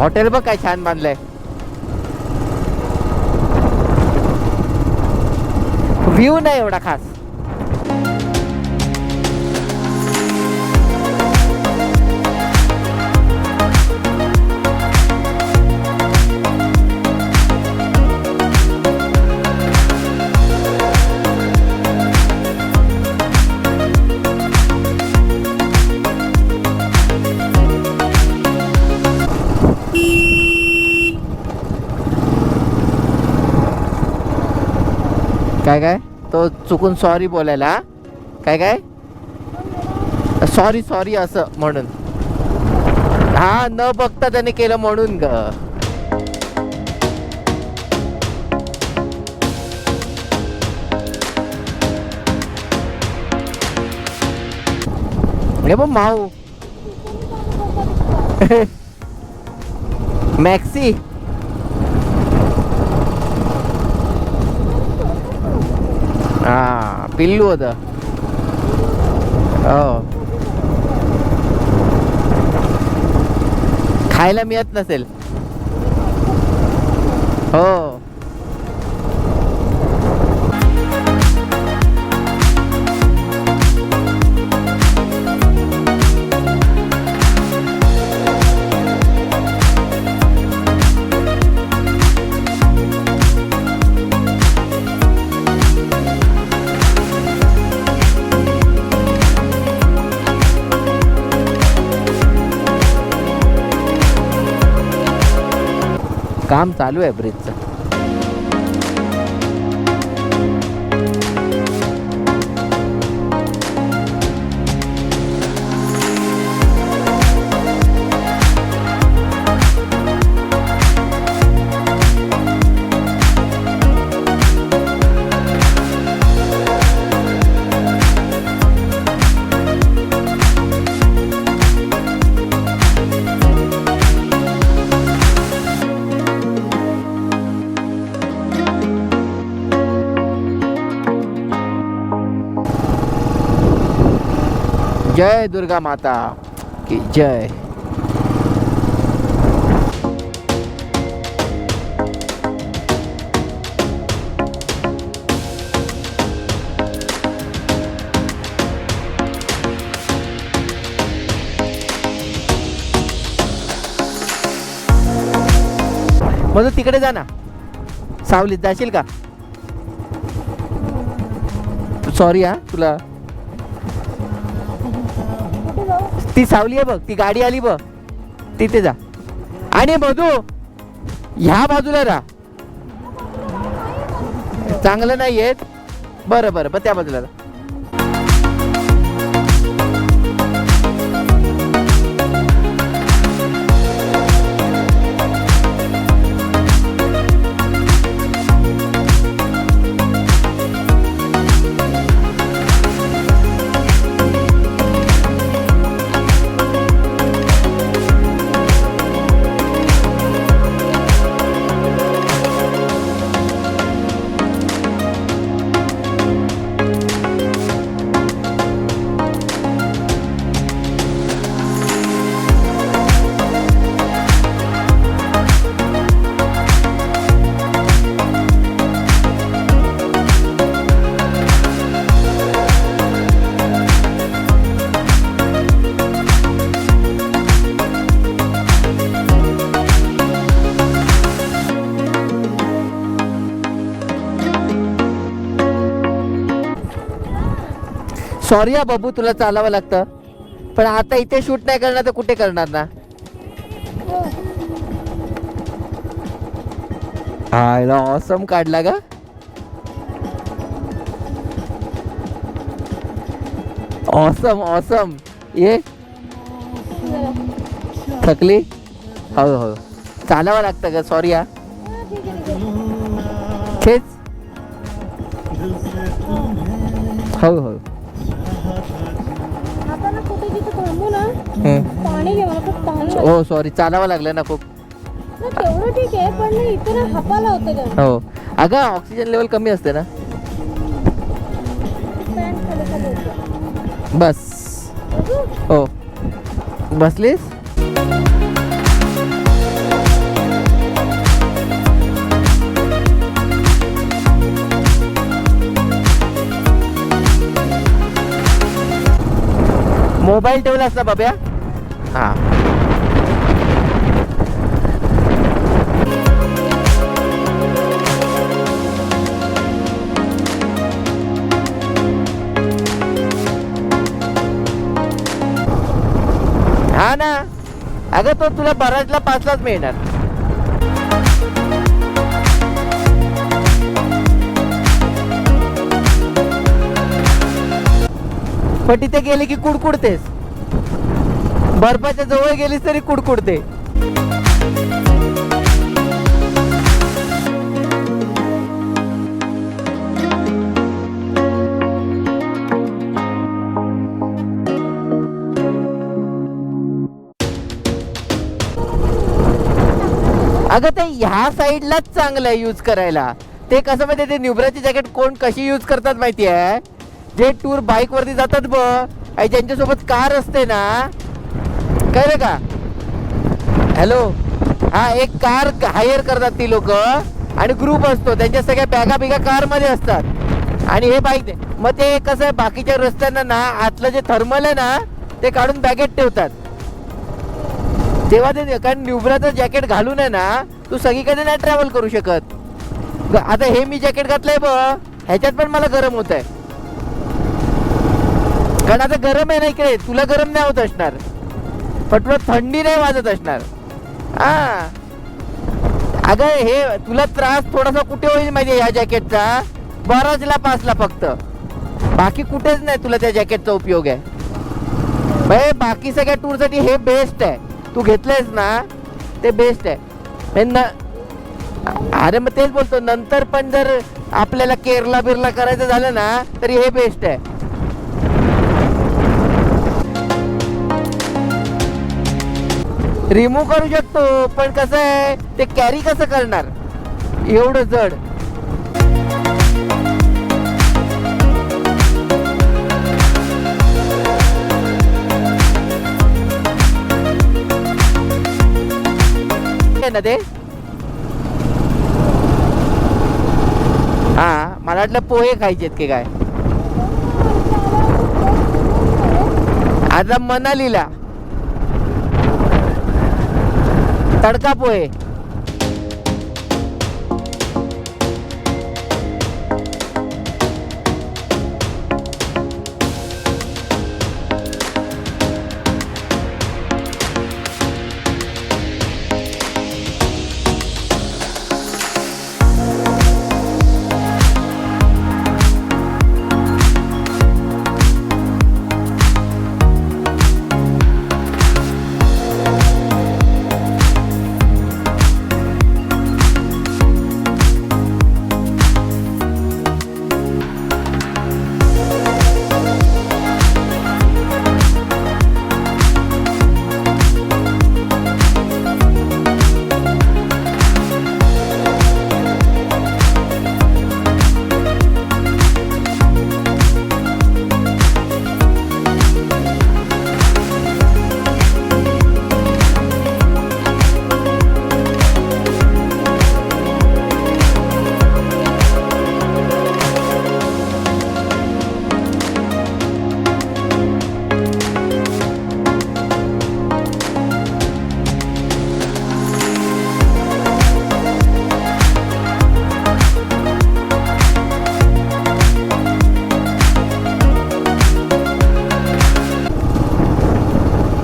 Hotel बघ काय छान बांधलंय. व्ह्यू नाही एवढा खास. काय काय तो चुकून सॉरी बोलायला. काय काय सॉरी सॉरी असं म्हणून. हा न बघता त्याने केलं म्हणून ग. हे बघ माऊ मॅक्सी. हा पिल्लू होत. हो खायला मिळत नसेल. हो काम चालू आहे ब्रिजचं. जय दुर्गा माता की जय. मग तिकडे जा ना. सावलीत जाशील का. सॉरी हा तुला. ती सावली आहे बघ. ती गाडी आली बघ तिथे जा. आणि मधू ह्या बाजूला राहा. चांगलं नाही येत. बरं बरं पण त्या बाजूला राहा. सॉरी हा बाबू तुला चालावं लागतं. पण आता इथे शूट नाही करणार तर कुठे करणार ना. आयला ऑसम काढला का. Awesome awesome. ये थकली. हो हो चालावं लागतं का. सॉरी हा. खेच. हो हो हो सॉरी चालावं लागलं ना खूप. तेवढं ठीक आहे पण इथे हपाला होते. हो अगं ऑक्सिजन लेवल कमी असते ना. बस हो बसलीस. मोबाईल ठेवलास ना बाब्या? हा हा ना. अगं तो तुला बराचला 5लाच मिळणार. पण तिथे गेले की कुडकुडतेस. बर्फाच्या जवळ गेलीस तरी कुडकुडते. अगं ते ह्या साईडलाच चांगलं आहे यूज करायला. ते कसं माहिती, ते न्यूब्राची जॅकेट कोण कशी यूज करतात माहिती आहे? जे टूर बाईक वरती जातात बघ, आणि ज्यांच्यासोबत कार असते ना, कळलं का? हॅलो, हा एक कार हायर करतात ती लोक, आणि ग्रुप असतो, त्यांच्या सगळ्या बॅगा बिगा कार मध्ये असतात, आणि हे बाईक. मग ते कसं आहे, बाकीच्या रस्त्यांना ना आतलं जे थर्मल आहे ना ते काढून बॅगेत ठेवतात. तेव्हा ते, कारण न्यूब्राचं जॅकेट घालून आहे ना तू सगळीकडे नाही ट्रॅव्हल करू शकत. आता हे मी जॅकेट घातलंय बघ, ह्याच्यात पण मला गरम होत आहे, कारण आता गरम आहे ना इकडे. तुला गरम नाही होत असणार, पण तुला थंडी नाही वाजत असणार. हा अगं, हे तुला त्रास थोडासा कुठे होईल माहिती आहे या जॅकेटचा? बराचला 5ला फक्त, बाकी कुठेच नाही तुला त्या जॅकेटचा उपयोग आहे. बाकी सगळ्या टूरसाठी हे बेस्ट आहे. तू घेतलंयस ना ते बेस्ट आहे. अरे मग तेच बोलतो, नंतर पण जर आपल्याला केरला बिरला करायचं झालं ना तरी हे बेस्ट आहे. रिमूव्ह करू शकतो, पण कसं आहे ते कॅरी कसं करणार एवढं जड? ना ते, हा मला वाटलं पोहे खायचेत की काय. आता मनालीला तडका पोहे.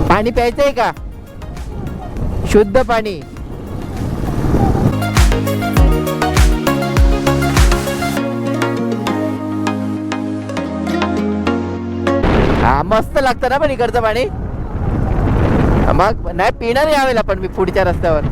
पाणी प्यायचंय का? शुद्ध पाणी. हा मस्त लागतं ना पण इकडचं पाणी. मग नाही पिणार यावेळेला पण मी पुढच्या रस्त्यावर.